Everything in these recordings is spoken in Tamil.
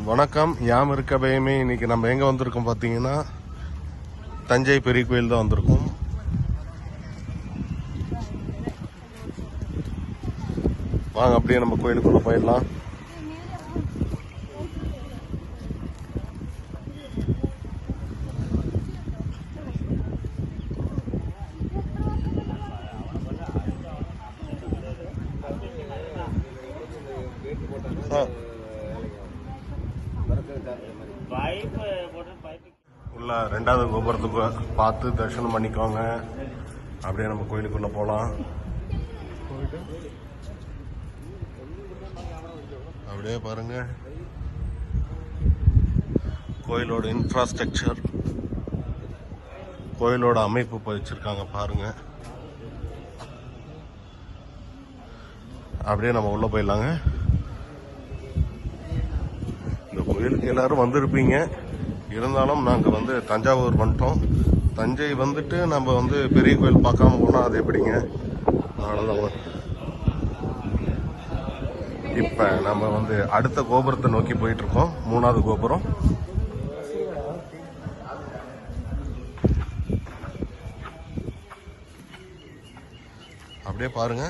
வணக்கம். யாம் இருக்க பயமே. இன்னைக்கு நம்ம எங்க வந்திருக்கோம் பாத்தீங்கன்னா தஞ்சை பெரிய கோயில் தான் வந்திருக்கோம். வாங்க அப்படியே நம்ம கோயிலுக்குள்ள போயிடலாம். உள்ள ரெண்டாவது கோபுரத்துக்கு பார்த்து தரிசனம் பண்ணிக்கோங்க. அப்படியே நம்ம கோயிலுக்குள்ள போலாம். அப்படியே பாருங்க கோயிலோட இன்ஃப்ராஸ்ட்ரக்சர், கோயிலோட அமைப்பு வச்சிருக்காங்க பாருங்க. அப்படியே நம்ம உள்ள போயிடலாங்க. இந்த கோயிலுக்கு எல்லாரும் வந்திருப்பீங்க. இருந்தாலும் நாங்கள் வந்து தஞ்சாவூர் வந்துட்டோம். தஞ்சை வந்துட்டு நம்ம வந்து பெரிய கோயில் பார்க்காம போனால் அது எப்படிங்க? அதனாலதான் இப்போ நம்ம வந்து அடுத்த கோபுரத்தை நோக்கி போயிட்டு இருக்கோம். 3வது கோபுரம். அப்படியே பாருங்க.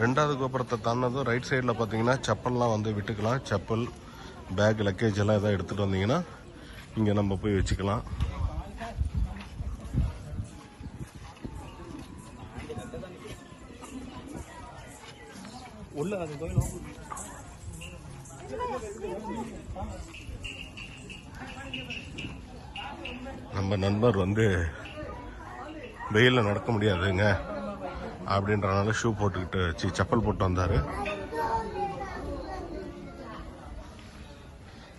2வது கோபுரத்தை தாண்டதும் ரைட் சைடில் பார்த்தீங்கன்னா செப்பல்லாம் வந்து விட்டுக்கலாம். செப்பல், பேக், லக்கேஜ் எல்லாம் எதாவது எடுத்துகிட்டு வந்தீங்கன்னா இங்கே நம்ம போய் வச்சுக்கலாம். நம்ம நண்பர் வந்து வெயிலில் நடக்க முடியாதுங்க அப்படின்றனால ஷூ போட்டுக்கிட்டு செப்பல் போட்டு வந்தார்.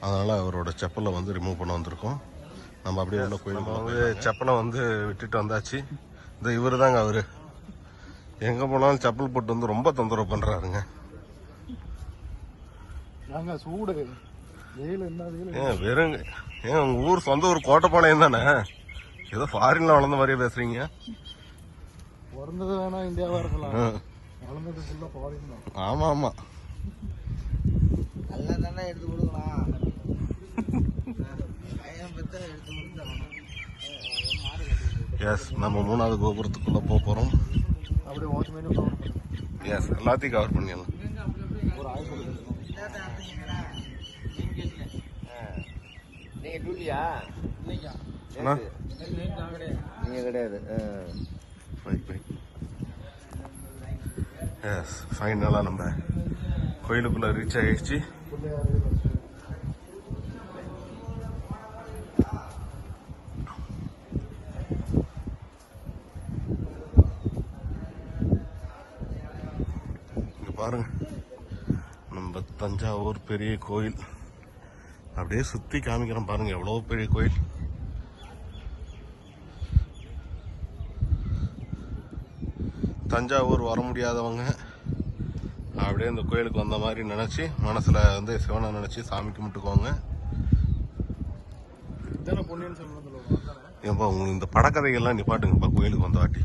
அதனால் அவரோட செப்பலை வந்து ரிமூவ் பண்ண வந்திருக்கோம். நம்ம அப்படியே உள்ள கோயிலுக்கு வந்து செப்பலை வந்து விட்டுட்டு வந்தாச்சு. இந்த இவர் தாங்க அவரு. எங்கே போனாலும் செப்பல் போட்டு வந்து ரொம்ப தொந்தரவு பண்ணுறாருங்க. வெறுங்க ஏன் உங்கள் ஊர் சொந்த ஊர் கோட்டைப்பாளையம் தானே? ஏதோ ஃபாரின்ல வளர்ந்த மாதிரியே பேசுறீங்க. ஆமா ஆமா. எஸ், நம்ம 3வது கோபுரத்துக்குள்ள போறோம். எஸ், எல்லாத்தையும் கவர் பண்ணிடலாம். எஸ், ஃபைனலா நம்ம கோயிலுக்குள்ள ரீச் ஆயிடுச்சு. பாருங்க நம்ம தஞ்சாவூர் பெரிய கோயில். அப்படியே சுத்தி காமிக்கிறோம் பாருங்க, எவ்வளவு பெரிய கோயில். தஞ்சாவூர் வர முடியாதவங்க அப்படியே இந்த கோயிலுக்கு வந்த மாதிரி நினைச்சு மனசுல வந்து சிவனை நினைச்சு சாமி கும்பிட்டுக்கோங்க. ஏன்பா உங்களுக்கு இந்த படக்கதைகள்லாம் நிப்பாட்டுங்கப்பா கோயிலுக்கு வந்த வாட்டி.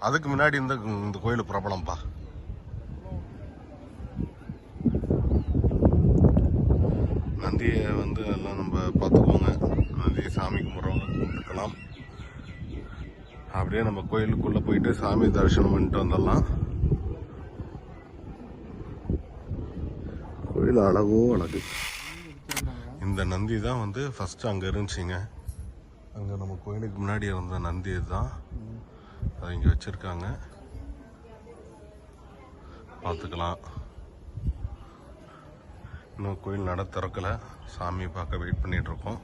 அதுக்கு முன்னாடி இந்த கோயில் பிரபலம்ப்பா. நந்தியை வந்து எல்லாம் நம்ம பார்த்துக்கோங்க. நந்தியை சாமி கும்பிட்றவங்க கும்பிட்டுக்கலாம். அப்படியே நம்ம கோயிலுக்குள்ள போயிட்டு சாமி தரிசனம் பண்ணிட்டு வந்துடலாம். கோயில் அழகோ அழகு. இந்த நந்தி தான் வந்து ஃபர்ஸ்ட் அங்கே இருந்துச்சுங்க. அங்கே நம்ம கோயிலுக்கு முன்னாடி இருந்த நந்தி தான் அதை இங்கே வச்சிருக்காங்க. பார்த்துக்கலாம். இன்னும் கோயில் நட திறக்கல. சாமி பார்க்க வெயிட் பண்ணிட்டு இருக்கோம்.